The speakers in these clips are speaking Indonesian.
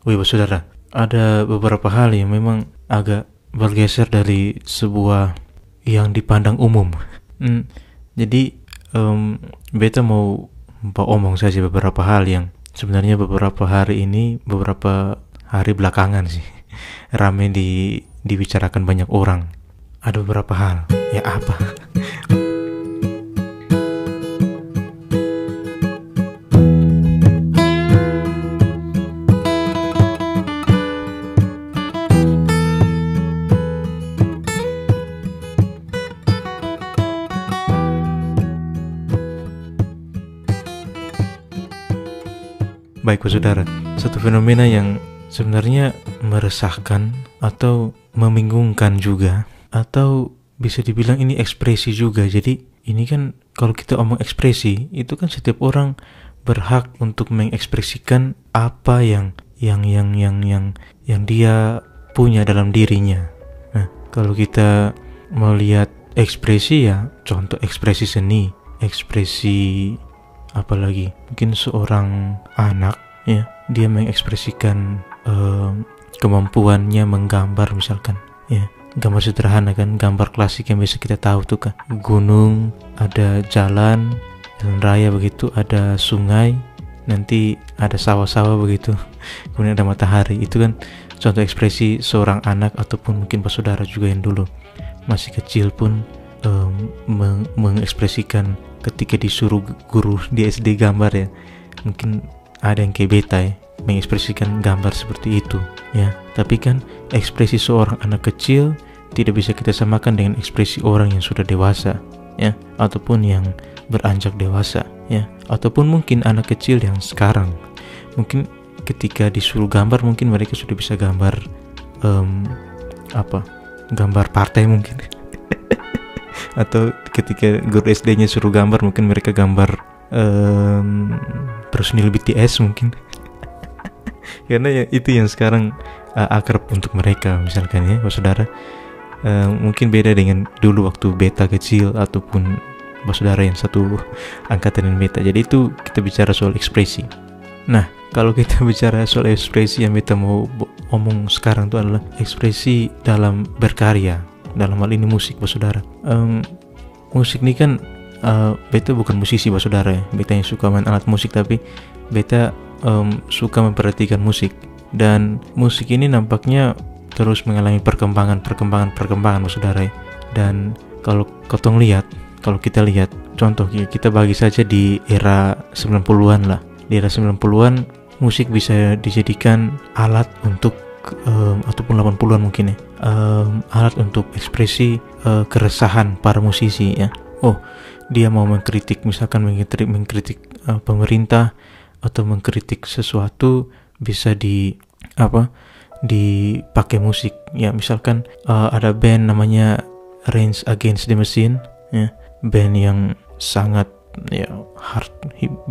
Wih, saudara, ada beberapa hal yang memang agak bergeser dari sebuah yang dipandang umum. Jadi, beta mau omong saja beberapa hal yang sebenarnya beberapa hari belakangan sih rame dibicarakan banyak orang. Ada beberapa hal. Ya apa? Baik, saudara, satu fenomena yang sebenarnya meresahkan atau membingungkan juga, atau bisa dibilang ini ekspresi juga. Jadi ini kan kalau kita omong ekspresi, itu kan setiap orang berhak untuk mengekspresikan apa yang dia punya dalam dirinya. Nah, kalau kita melihat ekspresi, ya contoh ekspresi seni, ekspresi apalagi mungkin seorang anak, ya dia mengekspresikan kemampuannya menggambar, misalkan, ya gambar sederhana kan, gambar klasik yang biasa kita tahu tuh kan, gunung, ada jalan raya begitu, ada sungai, nanti ada sawah-sawah begitu, kemudian ada matahari. Itu kan contoh ekspresi seorang anak, ataupun mungkin saudara juga yang dulu masih kecil pun mengekspresikan ketika disuruh guru di SD gambar, ya mungkin ada yang kayak beta, ya mengekspresikan gambar seperti itu, ya. Tapi kan ekspresi seorang anak kecil tidak bisa kita samakan dengan ekspresi orang yang sudah dewasa, ya, ataupun yang beranjak dewasa, ya, ataupun mungkin anak kecil yang sekarang mungkin ketika disuruh gambar, mungkin mereka sudah bisa gambar gambar partai mungkin. Atau ketika guru SD-nya suruh gambar, mungkin mereka gambar personil BTS mungkin. Karena ya itu yang sekarang akrab untuk mereka, misalkan, ya saudara. Mungkin beda dengan dulu waktu beta kecil, ataupun saudara yang satu angkatan dengan beta. Jadi itu kita bicara soal ekspresi. Nah, kalau kita bicara soal ekspresi, yang beta mau omong sekarang itu adalah ekspresi dalam berkarya. Dalam hal ini musik, saudara. Musik ini kan beta bukan musisi, saudara, ya. Beta yang suka main alat musik, tapi beta suka memperhatikan musik. Dan musik ini nampaknya terus mengalami perkembangan, saudara, ya. Dan kalau kita lihat contoh, kita bagi saja di era 90-an lah. Di era 90-an musik bisa dijadikan alat untuk ataupun 80-an mungkin, ya, alat untuk ekspresi keresahan para musisi, ya. Oh, dia mau mengkritik, misalkan mengkritik pemerintah atau mengkritik sesuatu, bisa dipakai musik, ya. Misalkan ada band namanya Rage Against the Machine, ya, band yang sangat, ya,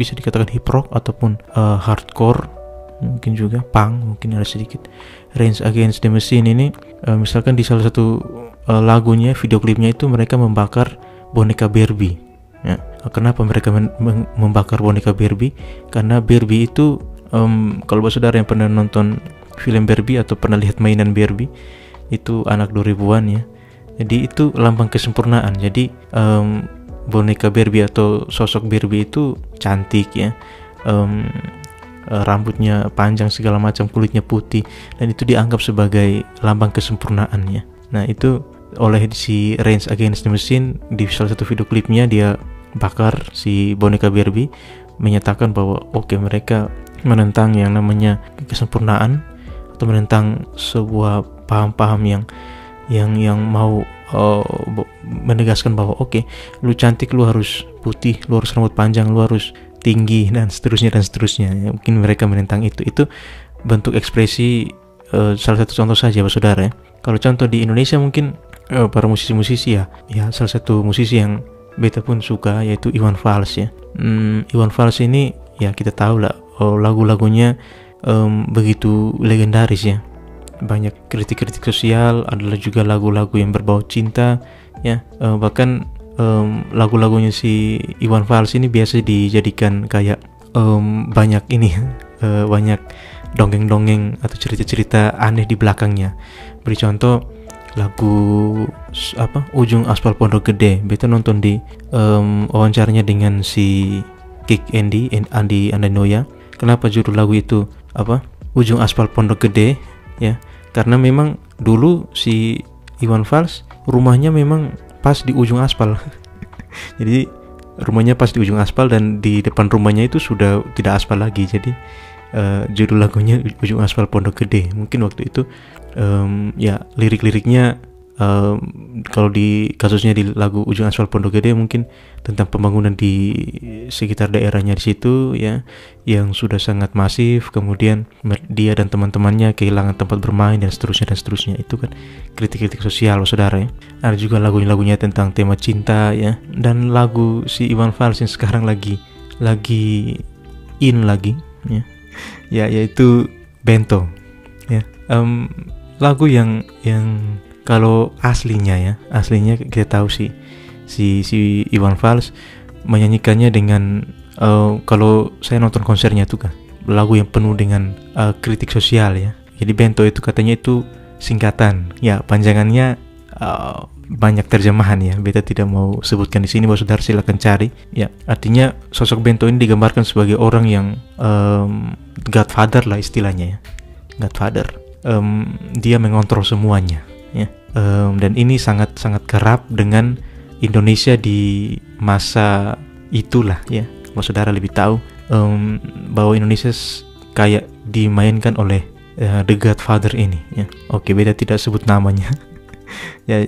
bisa dikatakan hip rock ataupun hardcore, mungkin juga punk, mungkin ada sedikit. Rage Against the Machine ini misalkan di salah satu lagunya, video klipnya itu mereka membakar boneka Barbie, ya. Kenapa mereka membakar boneka Barbie? Karena Barbie itu kalau saudara yang pernah nonton film Barbie atau pernah lihat mainan Barbie, itu anak 2000-an, ya. Jadi itu lambang kesempurnaan. Jadi boneka Barbie atau sosok Barbie itu cantik, ya, rambutnya panjang segala macam, kulitnya putih, dan itu dianggap sebagai lambang kesempurnaan, ya. Nah, itu oleh si Rage Against the Machine di salah satu video klipnya, dia bakar si boneka Barbie, menyatakan bahwa mereka menentang yang namanya kesempurnaan, atau menentang sebuah paham-paham yang mau menegaskan bahwa lu cantik, lu harus putih, lu harus rambut panjang, lu harus tinggi, dan seterusnya. Ya, mungkin mereka menentang itu bentuk ekspresi. Salah satu contoh saja, saudara, ya. Kalau contoh di Indonesia mungkin para musisi-musisi, ya salah satu musisi yang beta pun suka, yaitu Iwan Fals, ya. Iwan Fals ini, ya kita tahu lah, lagu-lagunya begitu legendaris, ya. Banyak kritik-kritik sosial, adalah juga lagu-lagu yang berbau cinta, ya. Bahkan lagu-lagunya si Iwan Fals ini biasa dijadikan kayak banyak dongeng-dongeng atau cerita-cerita aneh di belakangnya. Beri contoh lagu Ujung Aspal Pondok Gede. Beta nonton di wawancaranya dengan si Kick Andi Andanoya. Kenapa judul lagu itu Ujung Aspal Pondok Gede ya? Karena memang dulu si Iwan Fals rumahnya memang pas di ujung aspal. Jadi rumahnya pas di ujung aspal dan di depan rumahnya itu sudah tidak aspal lagi. Jadi judul lagunya Ujung Aspal Pondok Gede. Mungkin waktu itu ya lirik-liriknya kalau di kasusnya di lagu Ujung Aspal Pondok Gede mungkin tentang pembangunan di sekitar daerahnya di situ ya, yang sudah sangat masif, kemudian dia dan teman-temannya kehilangan tempat bermain dan seterusnya. Itu kan kritik-kritik sosial saudara ya. Ada juga lagunya tentang tema cinta ya, dan lagu si Iwan Fals yang sekarang lagi in lagi ya yaitu Bento ya. Lagu yang kalau aslinya kita tahu si Iwan Fals menyanyikannya dengan kalau saya nonton konsernya itu kan lagu yang penuh dengan kritik sosial ya. Jadi Bento itu katanya itu singkatan ya, panjangannya banyak terjemahan ya. Beta tidak mau sebutkan di sini, bahwa saudara silakan cari ya. Artinya sosok Bento ini digambarkan sebagai orang yang Godfather lah istilahnya ya, Godfather. Dia mengontrol semuanya ya. Dan ini sangat kerap dengan Indonesia di masa itulah ya. Kalau saudara lebih tahu bahwa Indonesia kayak dimainkan oleh The Godfather ini ya. Oke, beta tidak sebut namanya. Ya,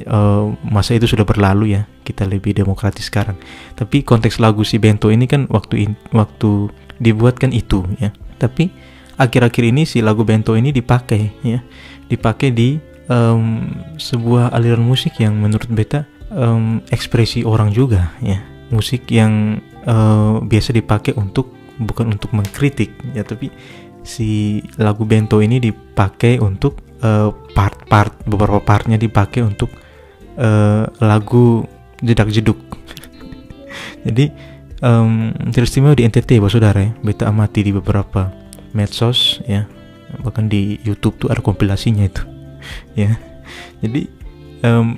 masa itu sudah berlalu ya, kita lebih demokratis sekarang. Tapi konteks lagu si Bento ini kan waktu dibuatkan itu ya. Tapi akhir-akhir ini si lagu Bento ini dipakai di sebuah aliran musik yang menurut beta ekspresi orang juga ya. Musik yang biasa dipakai bukan untuk mengkritik ya, tapi si lagu Bento ini dipakai untuk beberapa partnya dipakai untuk lagu jedak jeduk. Jadi teristimewa di NTT saudara ya. Beta amati di beberapa medsos ya, bahkan di YouTube tuh ada kompilasinya itu ya. Jadi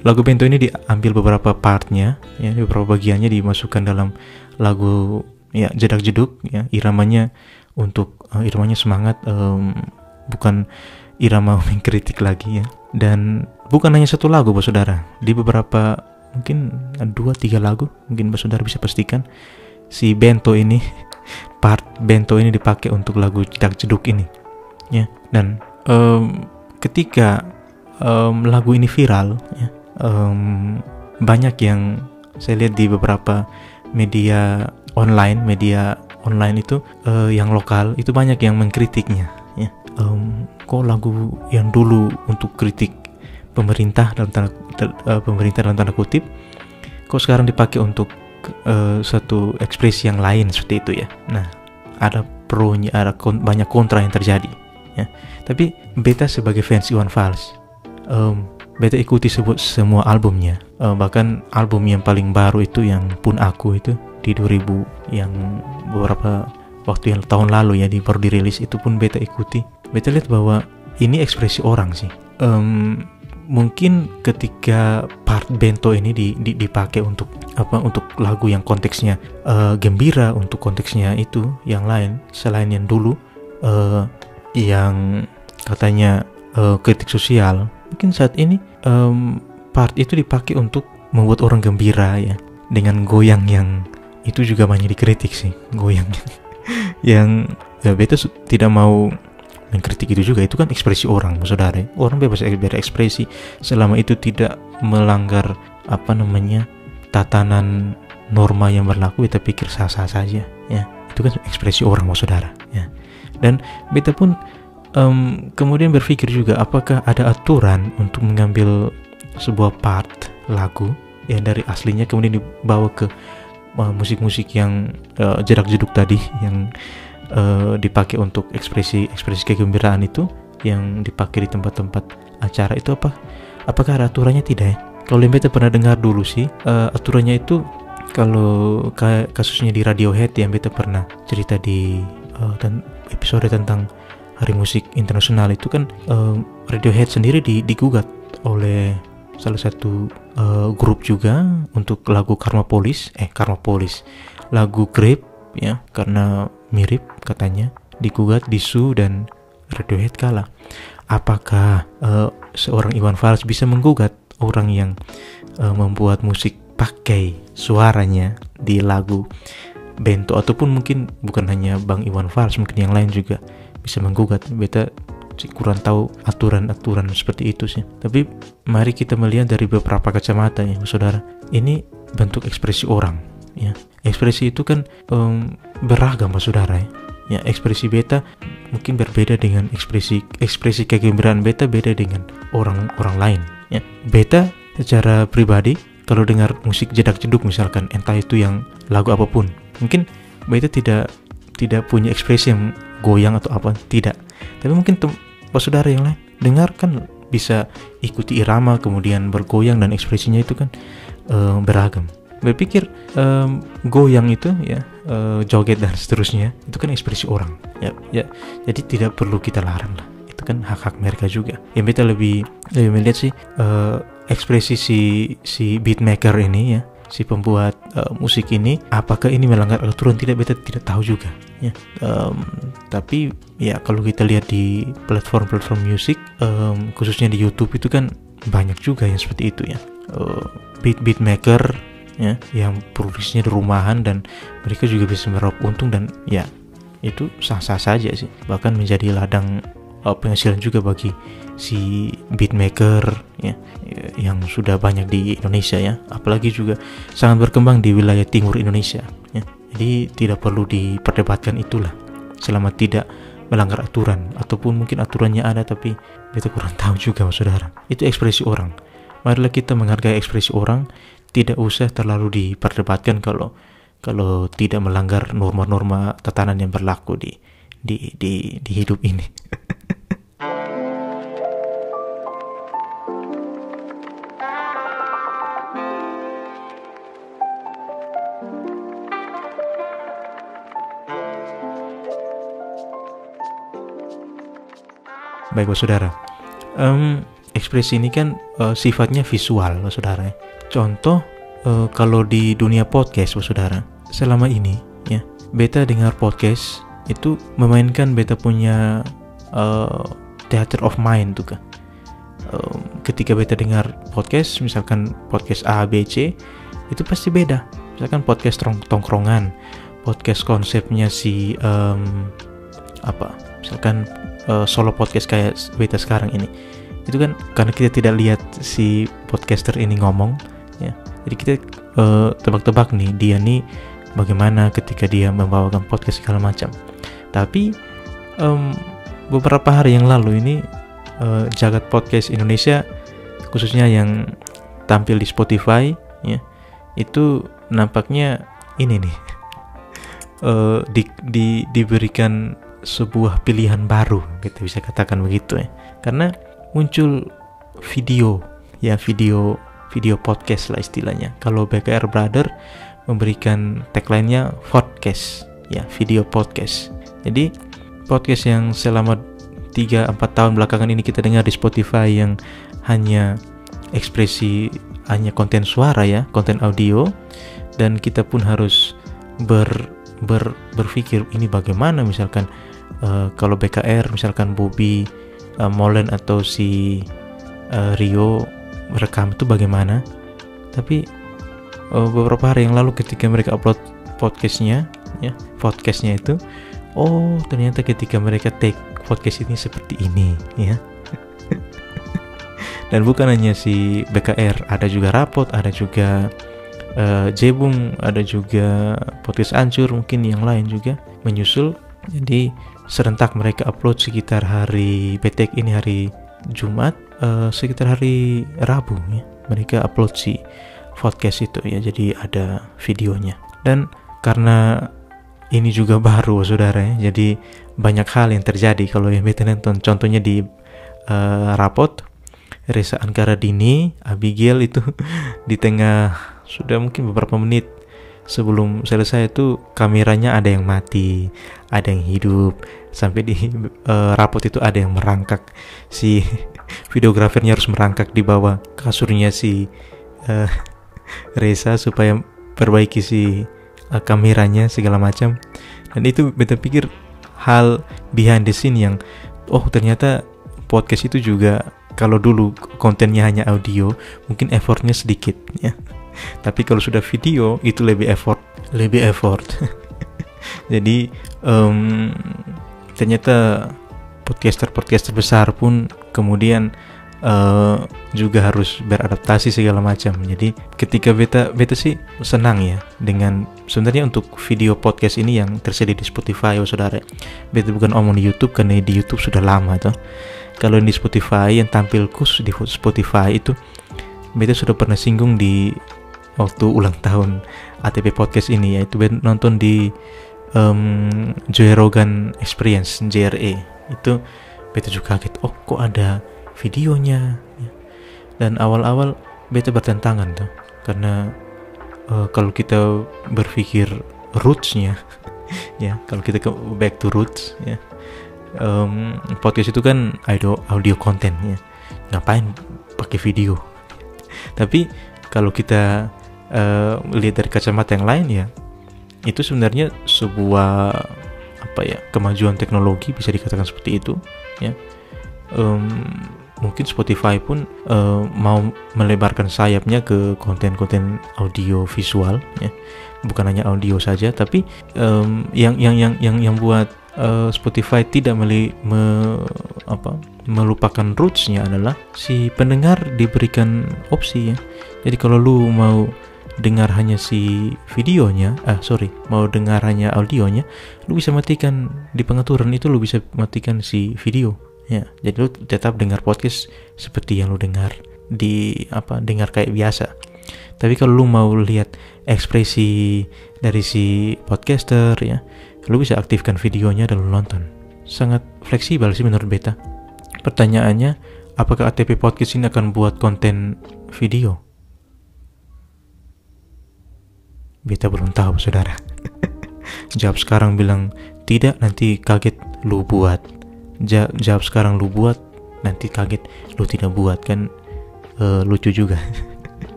lagu Bento ini diambil beberapa partnya ya, beberapa bagiannya dimasukkan dalam lagu ya jedak jeduk ya. Iramanya semangat, bukan irama mengkritik lagi ya. Dan bukan hanya satu lagu saudara, di beberapa mungkin 2-3 lagu mungkin saudara bisa pastikan si Bento ini part Bento ini dipakai untuk lagu jedak jeduk ini ya. Dan ketika lagu ini viral ya, banyak yang saya lihat di beberapa media online itu yang lokal itu banyak yang mengkritiknya ya. Kok lagu yang dulu untuk kritik pemerintah dalam tanda kutip, kok sekarang dipakai untuk satu ekspresi yang lain seperti itu ya. Nah, ada pro-nya, ada banyak kontra yang terjadi ya. Tapi beta sebagai fans Iwan Fals, beta ikuti semua albumnya, bahkan album yang paling baru itu yang Pun Aku itu di 2000 yang beberapa waktu yang tahun lalu ya, baru dirilis, itu pun beta ikuti. Beta lihat bahwa ini ekspresi orang sih. Mungkin ketika part Bento ini dipakai untuk lagu yang konteksnya gembira, untuk konteksnya itu yang lain selain yang dulu yang katanya kritik sosial, mungkin saat ini part itu dipakai untuk membuat orang gembira ya, dengan goyang yang itu juga banyak dikritik sih, goyang yang ya beta tidak mau mengkritik itu juga. Itu kan ekspresi orang saudara, orang bebas berekspresi selama itu tidak melanggar tatanan norma yang berlaku. Beta pikir sah-sah saja ya, itu kan ekspresi orang saudara ya. Dan beta pun kemudian berpikir juga, apakah ada aturan untuk mengambil sebuah part lagu yang dari aslinya kemudian dibawa ke musik-musik yang jedak jeduk tadi, yang dipakai untuk ekspresi kegembiraan itu, yang dipakai di tempat-tempat acara itu, apakah ada aturannya? Tidak ya. Kalau beta pernah dengar dulu sih, aturannya itu kalau kasusnya di Radiohead yang beta pernah cerita di episode tentang Hari Musik Internasional itu kan Radiohead sendiri digugat oleh salah satu grup juga untuk lagu Karma Police, lagu Grape ya, karena mirip katanya, digugat, disu, dan Radiohead kalah. Apakah seorang Iwan Fals bisa menggugat orang yang membuat musik pakai suaranya di lagu Bento, ataupun mungkin bukan hanya Bang Iwan Fals, mungkin yang lain juga bisa menggugat? Beta kurang tahu aturan seperti itu sih. Tapi mari kita melihat dari beberapa kacamata ya, saudara. Ini bentuk ekspresi orang ya. Ekspresi itu kan beragam, saudara ya. Ya, ekspresi beta mungkin berbeda dengan ekspresi kegembiraan beta beda dengan orang lain ya. Beta secara pribadi kalau dengar musik jedak-jeduk misalkan, entah itu yang lagu apapun, mungkin beta tidak punya ekspresi yang goyang atau apa, tidak. Tapi mungkin saudara yang lain dengar kan bisa ikuti irama kemudian bergoyang, dan ekspresinya itu kan beragam. Berpikir goyang itu ya, joget dan seterusnya itu kan ekspresi orang ya. Jadi tidak perlu kita larang lah, itu kan hak mereka juga. Yang beta lebih melihat sih ekspresi si beatmaker ini ya, si pembuat musik ini, apakah ini melanggar aturan tidak, beta tidak tahu juga ya. Tapi ya kalau kita lihat di platform musik, khususnya di YouTube itu kan banyak juga yang seperti itu ya, beatmaker ya, yang produksinya di rumahan dan mereka juga bisa meraup untung, dan ya itu sah-sah saja sih, bahkan menjadi ladang penghasilan juga bagi si beatmaker ya, yang sudah banyak di Indonesia ya, apalagi juga sangat berkembang di wilayah timur Indonesia ya. Jadi tidak perlu diperdebatkan itulah, selama tidak melanggar aturan, ataupun mungkin aturannya ada tapi kita kurang tahu juga, saudara. Itu ekspresi orang. Marilah kita menghargai ekspresi orang, tidak usah terlalu diperdebatkan kalau tidak melanggar norma-norma tatanan yang berlaku di hidup ini. Baik, saudara. Ekspresi ini kan sifatnya visual, saudara. Contoh kalau di dunia podcast, saudara, selama ini ya, beta dengar podcast itu memainkan beta punya theater of mind tuh kan. Ketika beta dengar podcast, misalkan podcast A, B, C, itu pasti beda. Misalkan podcast tongkrongan, podcast konsepnya si misalkan solo podcast kayak beta sekarang ini, itu kan karena kita tidak lihat si podcaster ini ngomong ya, jadi kita tebak-tebak nih dia nih bagaimana ketika dia membawakan podcast segala macam. Tapi beberapa hari yang lalu ini jagat podcast Indonesia, khususnya yang tampil di Spotify ya, itu nampaknya ini nih diberikan sebuah pilihan baru, kita bisa katakan begitu ya, karena muncul video podcast lah istilahnya. Kalau BKR Brother memberikan tagline-nya podcast ya, video podcast. Jadi podcast yang selama 3-4 tahun belakangan ini kita dengar di Spotify yang hanya ekspresi, hanya konten suara ya, konten audio, dan kita pun harus berpikir ini bagaimana misalkan kalau BKR misalkan Bobby Molen atau si Rio rekam itu bagaimana. Tapi beberapa hari yang lalu ketika mereka upload podcastnya itu, oh ternyata ketika mereka take podcast ini seperti ini ya. Dan bukan hanya si BKR, ada juga Rapot, ada juga Jebung, ada juga podcast Ancur, mungkin yang lain juga menyusul. Jadi serentak mereka upload sekitar hari betek ini, hari Jumat, sekitar hari Rabu ya, mereka upload si podcast itu ya, jadi ada videonya. Dan karena ini juga baru, saudara ya, jadi banyak hal yang terjadi. Kalau yang beta nonton contohnya di Rapot, Reza Ankara Dini, Abigail itu di tengah sudah mungkin beberapa menit sebelum selesai itu kameranya ada yang mati, ada yang hidup, sampai di rapot itu ada yang merangkak, si videografernya harus merangkak di bawah kasurnya si Reza supaya perbaiki si kameranya segala macam. Dan itu beta pikir hal behind the scene yang ternyata podcast itu juga, kalau dulu kontennya hanya audio mungkin effortnya sedikit ya, tapi kalau sudah video itu lebih effort jadi ternyata podcaster besar pun kemudian juga harus beradaptasi segala macam. Jadi ketika beta sih senang ya dengan sebenarnya untuk video podcast ini yang tersedia di Spotify saudara. Beta bukan omong di YouTube karena di YouTube sudah lama tuh. Kalau di Spotify yang tampil khusus di Spotify itu beta sudah pernah singgung di waktu ulang tahun ATP Podcast ini, yaitu beta nonton di Joe Rogan Experience JRE. Itu beta juga kaget, kok ada videonya ya. Dan awal-awal beta bertentangan tuh, karena kalau kita berpikir rootsnya ya, kalau kita back to roots ya, podcast itu kan audio content ya, ngapain pakai video. Tapi kalau kita lihat dari kacamata yang lain ya, itu sebenarnya sebuah kemajuan teknologi, bisa dikatakan seperti itu ya. Mungkin Spotify pun mau melebarkan sayapnya ke konten-konten audio visual ya, bukan hanya audio saja. Tapi yang buat Spotify tidak melupakan rootsnya adalah si pendengar diberikan opsi ya. Jadi kalau lu mau dengar hanya si videonya, mau dengar hanya audionya, lu bisa matikan di pengaturan itu, lu bisa matikan si video. Ya, jadi lu tetap dengar podcast seperti yang lu dengar dengar kayak biasa. Tapi kalau lu mau lihat ekspresi dari si podcaster ya, lu bisa aktifkan videonya dan lu nonton. Sangat fleksibel sih menurut beta. Pertanyaannya, apakah ATP Podcast ini akan buat konten video? Beta belum tahu, saudara. Jawab sekarang bilang tidak, nanti kaget lu buat. Jawab sekarang lu buat, nanti kaget lu tidak buat, kan lucu juga.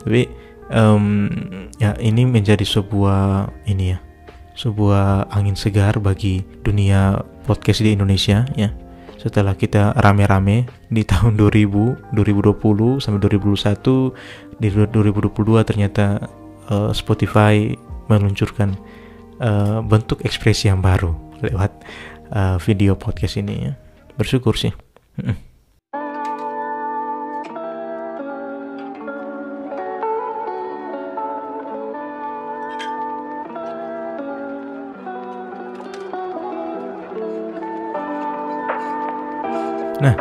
Tapi ya ini menjadi sebuah angin segar bagi dunia podcast di Indonesia ya. Setelah kita rame-rame di tahun 2020 sampai 2021, di 2022 ternyata Spotify meluncurkan bentuk ekspresi yang baru lewat video podcast ini ya. Bersyukur sih. Nah,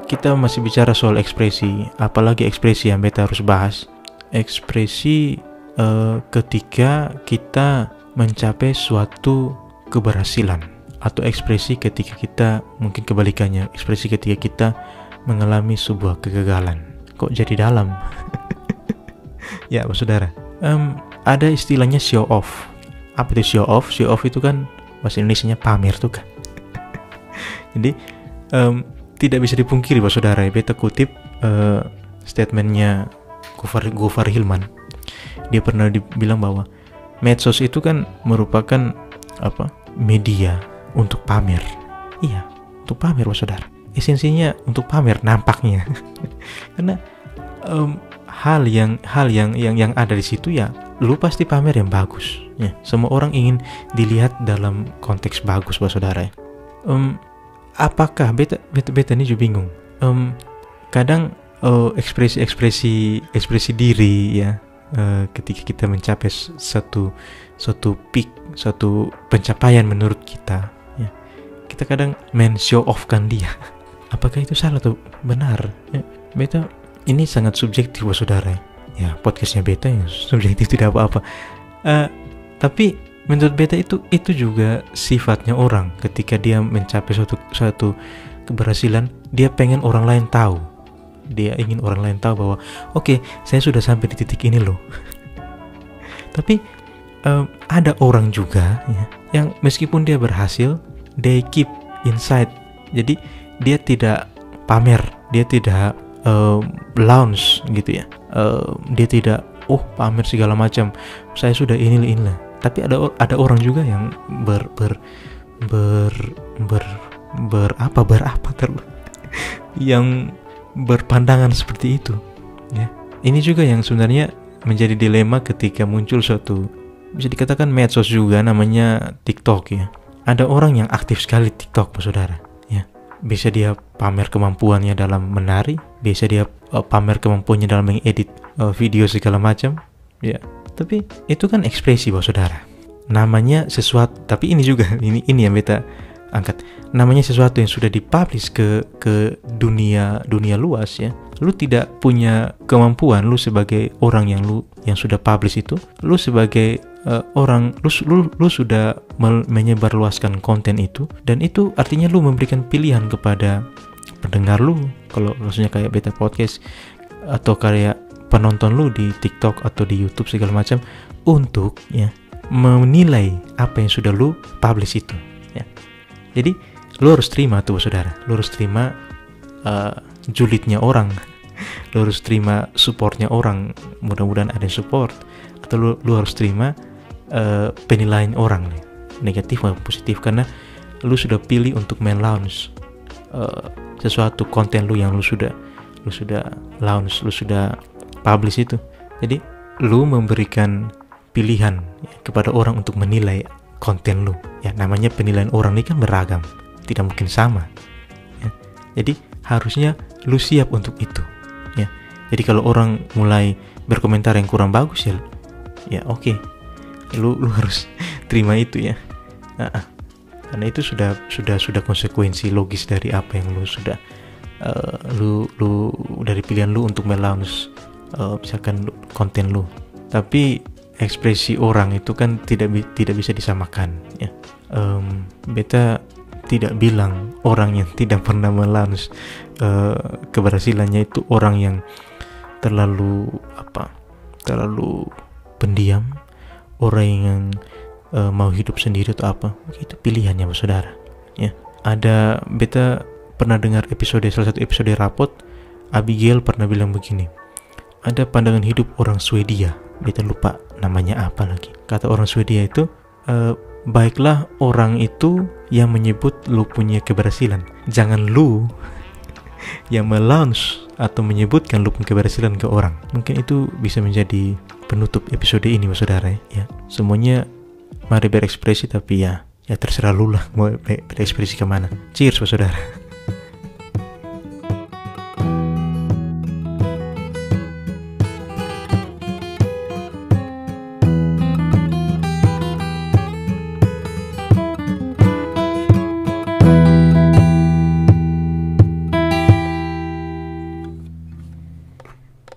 kita masih bicara soal ekspresi, apalagi ekspresi yang beta harus bahas. Ekspresi ketika kita mencapai suatu keberhasilan, atau ekspresi ketika kita, mungkin kebalikannya, ekspresi ketika kita mengalami sebuah kegagalan. Kok jadi dalam? Ya, saudara, ada istilahnya show off. Apa itu show off? Show off itu kan bahasa Indonesianya pamer tuh kan. Jadi tidak bisa dipungkiri, saudara. Beta kutip statementnya Gofar Hilman. Dia pernah bilang bahwa medsos itu kan merupakan media untuk pamer. Iya, untuk pamer, saudara. Esensinya untuk pamer nampaknya. Karena hal yang ada di situ ya, lu pasti pamer yang bagus. Ya, semua orang ingin dilihat dalam konteks bagus, saudara. Apakah beta ini juga bingung. Kadang ekspresi diri ya, ketika kita mencapai satu peak, suatu pencapaian menurut kita ya, kita kadang show off kan dia. Apakah itu salah atau benar ya? Beta ini sangat subjektif, saudara ya. Podcastnya beta yang subjektif, tidak apa-apa. Tapi menurut beta itu juga sifatnya orang. Ketika dia mencapai suatu keberhasilan, dia pengen orang lain tahu. Dia ingin orang lain tahu bahwa oke, saya sudah sampai di titik ini loh. Tapi ada orang juga ya, yang meskipun dia berhasil, they keep inside. Jadi dia tidak pamer, dia tidak launch gitu ya. Dia tidak pamer segala macam. Saya sudah ini. Tapi ada orang juga yang yang berpandangan seperti itu ya. Ini juga yang sebenarnya menjadi dilema ketika muncul suatu, bisa dikatakan medsos juga, namanya TikTok ya. Ada orang yang aktif sekali TikTok, saudara ya. Bisa dia pamer kemampuannya dalam menari, bisa dia pamer kemampuannya dalam mengedit video segala macam ya. Tapi itu kan ekspresi, saudara. Namanya sesuatu, tapi ini juga ini yang beta angkat. Namanya sesuatu yang sudah dipublish ke dunia luas ya. Lu tidak punya kemampuan, lu sebagai orang yang sudah publish itu, lu sebagai orang, lu sudah menyebarluaskan konten itu, dan itu artinya lu memberikan pilihan kepada pendengar lu, kalau maksudnya kayak beta podcast atau kayak penonton lu di TikTok atau di YouTube segala macam, untuk ya menilai apa yang sudah lu publish itu ya. Jadi lu harus terima tuh, saudara. Lu harus terima julidnya orang. Lu harus terima supportnya orang. Mudah-mudahan ada yang support. Atau lu harus terima penilaian orang, negatif atau positif, karena lu sudah pilih untuk launch sesuatu konten lu yang lu sudah launch, lu sudah publish itu. Jadi lu memberikan pilihan ya, kepada orang untuk menilai konten lu ya. Namanya penilaian orang ini kan beragam, tidak mungkin sama ya. Jadi harusnya lu siap untuk itu ya. Jadi kalau orang mulai berkomentar yang kurang bagus ya oke. Lu harus terima itu ya. Karena itu sudah konsekuensi logis dari apa yang lu sudah lu dari pilihan lu untuk melaunch misalkan konten lu. Tapi ekspresi orang itu kan tidak bisa disamakan ya. Beta tidak bilang orang yang tidak pernah melaunch keberhasilannya itu orang yang terlalu pendiam, orang yang mau hidup sendiri atau apa. Itu pilihannya, saudara ya. Beta pernah dengar salah satu episode Rapot, Abigail pernah bilang begini, ada pandangan hidup orang Swedia, beta lupa namanya apa lagi. Kata orang Swedia itu, baiklah orang itu yang menyebut lu punya keberhasilan, jangan lu yang melaunch atau menyebutkan lu punya keberhasilan ke orang. Mungkin itu bisa menjadi penutup episode ini, saudara ya. Semuanya mari berekspresi, tapi ya terserah lu lah mau berekspresi kemana. Cheers, saudara.